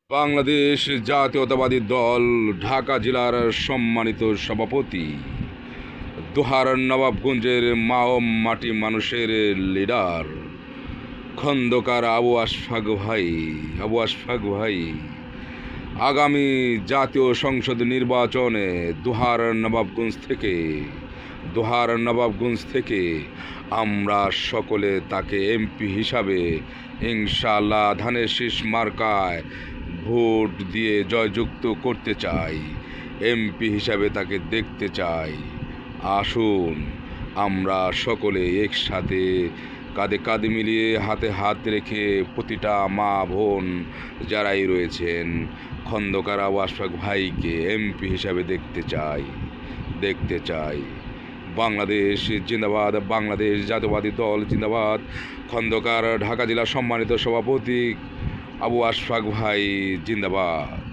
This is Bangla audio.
বাংলাদেশ জাতীয়তাবাদী দল ঢাকা জেলার সম্মানিত সভাপতি, দোহার নবাবগঞ্জের মাও মাটি মানুষের লিডার খন্দকার আবু আশফাক ভাই আগামী জাতীয় সংসদ নির্বাচনে দোহার নবাবগঞ্জ থেকে আমরা সকলে তাকে এমপি হিসাবে ইনশাআল্লাহ ধানের শীষ মার্কায় ভোট দিয়ে জয়যুক্ত করতে চাই। এমপি হিসাবে তাকে দেখতে চাই। আসুন আমরা সকলে একসাথে কাঁধে কাঁধ মিলিয়ে হাতে হাত রেখে প্রতিটা মা বোন যারাই রয়েছেন খন্দকার আবু আশফাক ভাইকে এমপি হিসাবে দেখতে চাই। বাংলাদেশ জিন্দাবাদ, বাংলাদেশ জাতীয়তাবাদী দল জিন্দাবাদ। খন্দকার ঢাকা জেলার সম্মানিত সভাপতি আবু আশফাক ভাই জিন্দাবাদ।